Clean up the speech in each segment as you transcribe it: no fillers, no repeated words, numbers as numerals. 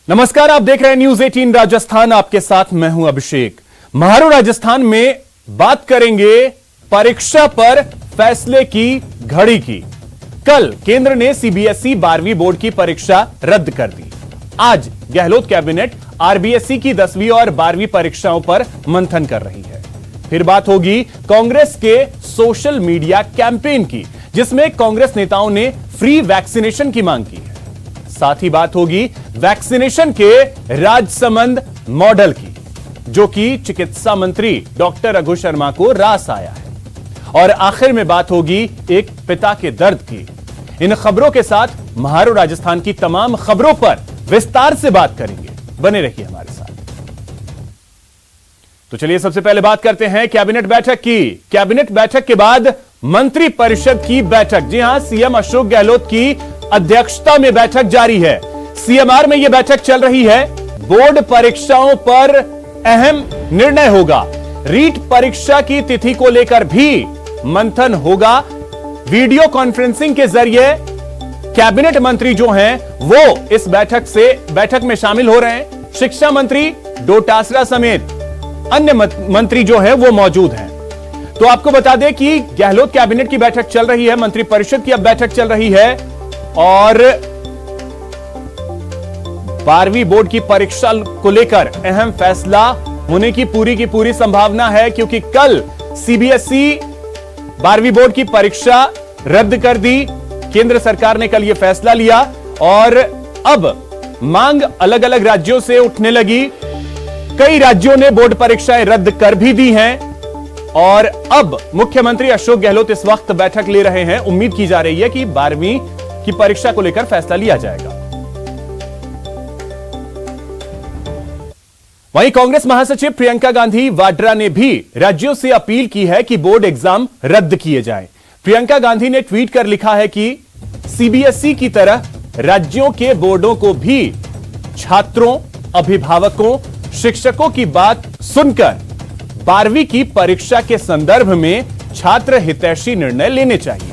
नमस्कार, आप देख रहे हैं न्यूज 18 राजस्थान। आपके साथ मैं हूं अभिषेक। महारो राजस्थान में बात करेंगे परीक्षा पर फैसले की घड़ी की। कल केंद्र ने सीबीएसई 12वीं बोर्ड की परीक्षा रद्द कर दी। आज गहलोत कैबिनेट आरबीएसई की 10वीं और 12वीं परीक्षाओं पर मंथन कर रही है। फिर बात होगी कांग्रेस के सोशल मीडिया कैंपेन की, जिसमें कांग्रेस नेताओं ने फ्री वैक्सीनेशन की मांग की है। साथ ही बात होगी वैक्सीनेशन के राजसमंद मॉडल की, जो कि चिकित्सा मंत्री डॉक्टर रघु शर्मा को रास आया है। और आखिर में बात होगी एक पिता के दर्द की। इन खबरों के साथ महारो राजस्थान की तमाम खबरों पर विस्तार से बात करेंगे। बने रहिए हमारे साथ। तो चलिए सबसे पहले बात करते हैं कैबिनेट बैठक की। कैबिनेट बैठक के बाद मंत्री परिषद की बैठक। जी हां, सीएम अशोक गहलोत की अध्यक्षता में बैठक जारी है। सीएमआर में यह बैठक चल रही है। बोर्ड परीक्षाओं पर अहम निर्णय होगा। रीट परीक्षा की तिथि को लेकर भी मंथन होगा। वीडियो कॉन्फ्रेंसिंग के जरिए कैबिनेट मंत्री जो हैं वो इस बैठक में शामिल हो रहे हैं। शिक्षा मंत्री डोटासरा समेत अन्य मंत्री जो हैं वो मौजूद हैं। तो आपको बता दें कि गहलोत कैबिनेट की बैठक चल रही है, मंत्री परिषद की अब बैठक चल रही है और 12वीं बोर्ड की परीक्षा को लेकर अहम फैसला होने की पूरी संभावना है, क्योंकि कल सीबीएसई 12वीं बोर्ड की परीक्षा रद्द कर दी। केंद्र सरकार ने कल यह फैसला लिया और अब मांग अलग अलग राज्यों से उठने लगी। कई राज्यों ने बोर्ड परीक्षाएं रद्द कर भी दी हैं और अब मुख्यमंत्री अशोक गहलोत इस वक्त बैठक ले रहे हैं। उम्मीद की जा रही है कि 12वीं की परीक्षा को लेकर फैसला लिया जाएगा। वहीं कांग्रेस महासचिव प्रियंका गांधी वाड्रा ने भी राज्यों से अपील की है कि बोर्ड एग्जाम रद्द किए जाएं। प्रियंका गांधी ने ट्वीट कर लिखा है कि सीबीएसई की तरह राज्यों के बोर्डों को भी छात्रों, अभिभावकों, शिक्षकों की बात सुनकर 12वीं की परीक्षा के संदर्भ में छात्र हितैषी निर्णय लेने चाहिए।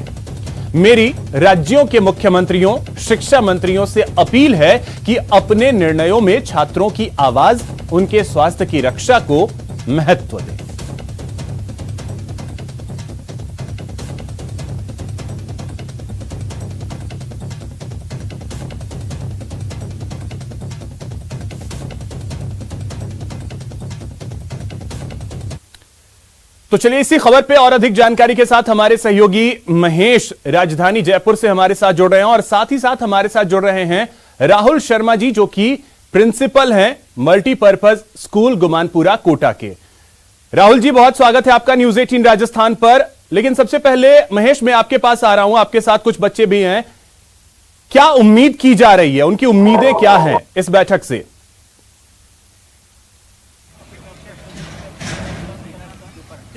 मेरी राज्यों के मुख्यमंत्रियों, शिक्षा मंत्रियों से अपील है कि अपने निर्णयों में छात्रों की आवाज, उनके स्वास्थ्य की रक्षा को महत्व दें। तो चलिए इसी खबर पे और अधिक जानकारी के साथ हमारे सहयोगी महेश राजधानी जयपुर से हमारे साथ जुड़ रहे हैं और साथ ही साथ हमारे साथ जुड़ रहे हैं राहुल शर्मा जी, जो कि प्रिंसिपल हैं मल्टीपर्पज स्कूल गुमानपुरा कोटा के। राहुल जी, बहुत स्वागत है आपका न्यूज 18 राजस्थान पर। लेकिन सबसे पहले महेश, मैं आपके पास आ रहा हूं, आपके साथ कुछ बच्चे भी हैं। क्या उम्मीद की जा रही है, उनकी उम्मीदें क्या हैं इस बैठक से?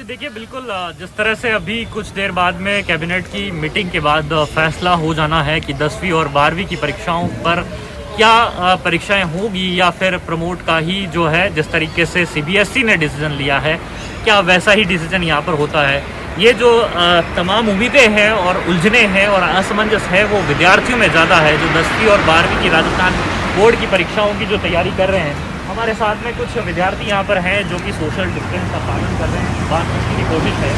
देखिए, बिल्कुल जिस तरह से अभी कुछ देर बाद में कैबिनेट की मीटिंग के बाद फैसला हो जाना है कि 10वीं और 12वीं की परीक्षाओं पर क्या परीक्षाएं होगी या फिर प्रमोट का ही जो है जिस तरीके से सीबीएसई ने डिसीजन लिया है, क्या वैसा ही डिसीजन यहाँ पर होता है। ये जो तमाम उम्मीदें हैं और उलझने हैं और असमंजस है वो विद्यार्थियों में ज़्यादा है, जो 10वीं और 12वीं की राजस्थान बोर्ड की परीक्षाओं की जो तैयारी कर रहे हैं। हमारे साथ में कुछ विद्यार्थी यहाँ पर हैं जो कि सोशल डिस्टेंस का पालन कर रहे हैं। बात करने की कोशिश है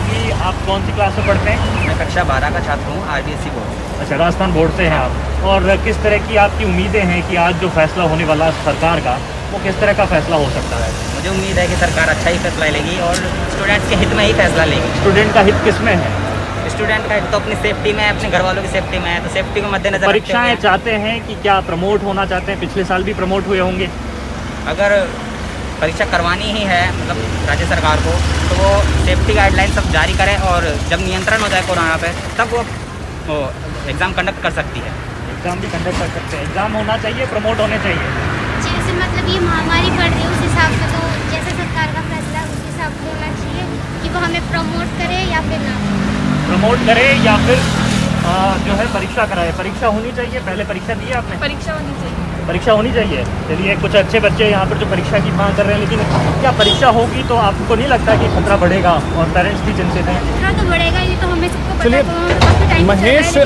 कि आप कौन सी क्लास में पढ़ते हैं? मैं कक्षा 12 का छात्र हूँ, आरबीएसई बोर्ड। अच्छा, राजस्थान बोर्ड से हैं आप। और किस तरह की आपकी उम्मीदें हैं कि आज जो फैसला होने वाला सरकार का, वो किस तरह का फैसला हो सकता है? मुझे उम्मीद है कि सरकार अच्छा ही फैसला लेगी और स्टूडेंट्स के हित में ही फैसला लेगी। स्टूडेंट का हित किस में है? स्टूडेंट का हित तो अपनी सेफ्टी में है, अपने घर वालों की सेफ्टी में है, तो सेफ्टी को मद्देनजर परीक्षाएं चाहते हैं कि क्या प्रमोट होना चाहते हैं? पिछले साल भी प्रमोट हुए होंगे। अगर परीक्षा करवानी ही है मतलब राज्य सरकार को, तो वो सेफ्टी गाइडलाइन सब जारी करें और जब नियंत्रण हो जाए कोरोना पे, तब वो एग्ज़ाम कंडक्ट कर सकती है। एग्ज़ाम भी कंडक्ट कर सकते हैं। एग्ज़ाम होना चाहिए, प्रमोट होने चाहिए। जैसे मतलब ये महामारी बढ़ रही है उस हिसाब से, तो जैसे सरकार का फैसला उस हिसाब से होना चाहिए कि वो हमें प्रमोट करे या फिर ना प्रमोट करे या फिर जो है परीक्षा कराए। परीक्षा होनी चाहिए। पहले परीक्षा दी है आपने? परीक्षा होनी चाहिए। परीक्षा होनी चाहिए। चलिए, कुछ अच्छे बच्चे यहाँ पर जो परीक्षा की मांग कर रहे हैं, लेकिन क्या परीक्षा होगी तो आपको नहीं लगता कि खतरा बढ़ेगा और पेरेंट्स भी चिंतित हैं? खतरा तो बढ़ेगा, ये तो हमें सबको पता चलिए है। महेश,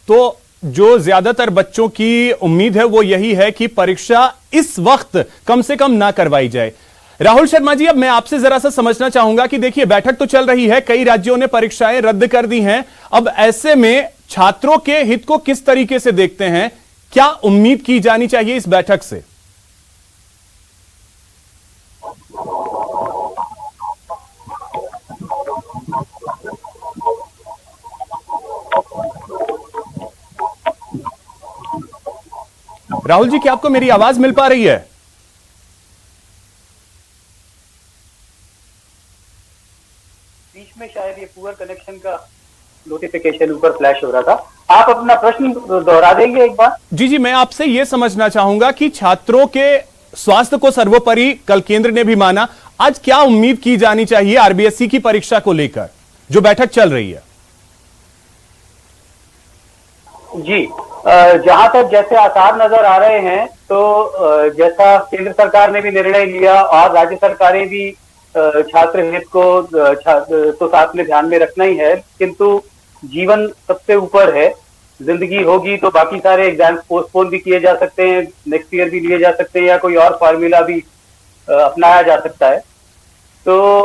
तो जो ज्यादातर बच्चों की उम्मीद है वो यही है कि परीक्षा इस वक्त कम से कम ना करवाई जाए। राहुल शर्मा जी, अब मैं आपसे जरा सा समझना चाहूंगा कि देखिए बैठक तो चल रही है, कई राज्यों ने परीक्षाएं रद्द कर दी हैं। अब ऐसे में छात्रों के हित को किस तरीके से देखते हैं, क्या उम्मीद की जानी चाहिए इस बैठक से? राहुल जी, क्या आपको मेरी आवाज मिल पा रही है? बीच में शायद ये पुअर कनेक्शन का नोटिफिकेशन ऊपर फ्लैश हो रहा था। आप अपना प्रश्न दोहरा देंगे एक बार? जी, मैं आपसे यह समझना चाहूंगा कि छात्रों के स्वास्थ्य को सर्वोपरि कल केंद्र ने भी माना, आज क्या उम्मीद की जानी चाहिए आरबीएसई की परीक्षा को लेकर जो बैठक चल रही है? जी, जहां तक जैसे आसार नजर आ रहे हैं तो जैसा केंद्र सरकार ने भी निर्णय लिया और राज्य सरकारें भी छात्र हित को तो साथ में ध्यान में रखना ही है, किंतु जीवन सबसे ऊपर है। जिंदगी होगी तो बाकी सारे एग्जाम्स पोस्टपोन भी किए जा सकते हैं, नेक्स्ट ईयर भी लिए जा सकते हैं या कोई और फॉर्मूला भी अपनाया जा सकता है। तो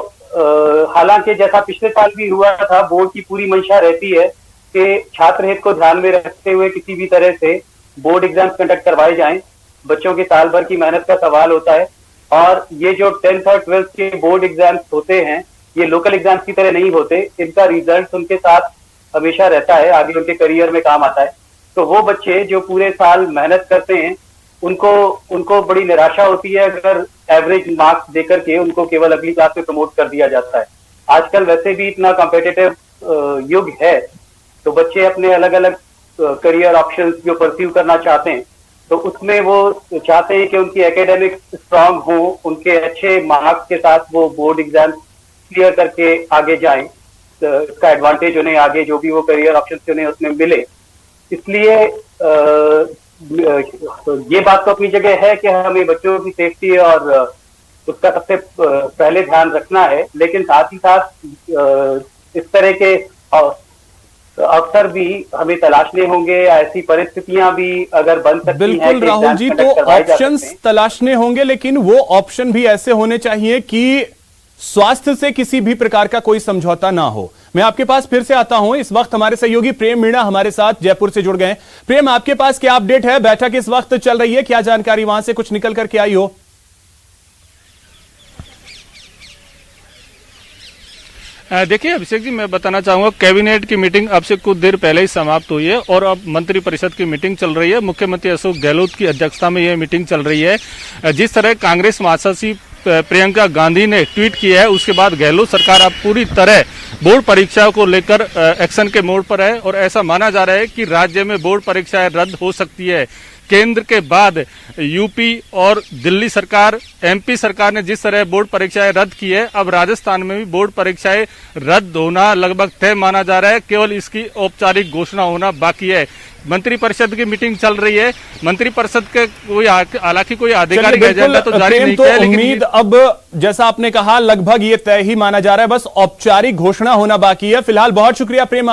हालांकि जैसा पिछले साल भी हुआ था, बोर्ड की पूरी मंशा रहती है कि छात्र हित को ध्यान में रखते हुए किसी भी तरह से बोर्ड एग्जाम्स कंडक्ट करवाए जाएं। बच्चों के साल भर की मेहनत का सवाल होता है और ये जो 10th और 12th के बोर्ड एग्जाम्स होते हैं ये लोकल एग्जाम्स की तरह नहीं होते, इनका रिजल्ट उनके साथ हमेशा रहता है, आगे उनके करियर में काम आता है। तो वो बच्चे जो पूरे साल मेहनत करते हैं उनको बड़ी निराशा होती है अगर एवरेज मार्क्स देकर के उनको केवल अगली क्लास में प्रमोट कर दिया जाता है। आजकल वैसे भी इतना कॉम्पिटिटिव युग है, तो बच्चे अपने अलग अलग करियर ऑप्शंस जो परस्यू करना चाहते हैं तो उसमें वो चाहते हैं कि उनकी एकेडमिक स्ट्रांग हो, उनके अच्छे मार्क्स के साथ वो बोर्ड एग्जाम क्लियर करके आगे जाएं, तो इसका एडवांटेज उन्हें आगे जो भी वो करियर ऑप्शंस उन्हें उसमें मिले। इसलिए ये बात तो अपनी जगह है कि हमें बच्चों की सेफ्टी और उसका सबसे पहले ध्यान रखना है, लेकिन साथ ही साथ इस तरह के अवसर भी हमें तलाशने होंगे, ऐसी परिस्थितियां भी अगर बन सकती हैं। बिल्कुल राहुल जी, तो ऑप्शंस तलाशने होंगे, लेकिन वो ऑप्शन भी ऐसे होने चाहिए कि स्वास्थ्य से किसी भी प्रकार का कोई समझौता ना हो। मैं आपके पास फिर से आता हूं, इस वक्त हमारे सहयोगी प्रेम मीणा हमारे साथ जयपुर से जुड़ गए। प्रेम, आपके पास क्या अपडेट है? बैठक इस वक्त चल रही है, क्या जानकारी वहां से कुछ निकल करके आई हो? देखिए अभिषेक जी, मैं बताना चाहूंगा कैबिनेट की मीटिंग अब से कुछ देर पहले ही समाप्त हुई है और अब मंत्रिपरिषद की मीटिंग चल रही है। मुख्यमंत्री अशोक गहलोत की अध्यक्षता में यह मीटिंग चल रही है। जिस तरह कांग्रेस महासचिव प्रियंका गांधी ने ट्वीट किया है, उसके बाद गहलोत सरकार अब पूरी तरह बोर्ड परीक्षा को लेकर एक्शन के मोड पर है और ऐसा माना जा रहा है कि राज्य में बोर्ड परीक्षाएं रद्द हो सकती है। केंद्र के बाद यूपी और दिल्ली सरकार, एमपी सरकार ने जिस तरह बोर्ड परीक्षाएं रद्द की है, अब राजस्थान में भी बोर्ड परीक्षाएं रद्द होना लगभग तय माना जा रहा है। केवल इसकी औपचारिक घोषणा होना बाकी है। मंत्रिपरिषद की मीटिंग चल रही है। मंत्रिपरिषद के कोई हालांकि कोई आधिकारिक एजेंडा तो जारी नहीं किया, लेकिन उम्मीद अब जैसा आपने कहा लगभग ये तय ही माना जा रहा है, बस औपचारिक घोषणा होना बाकी है। फिलहाल बहुत शुक्रिया प्रेम।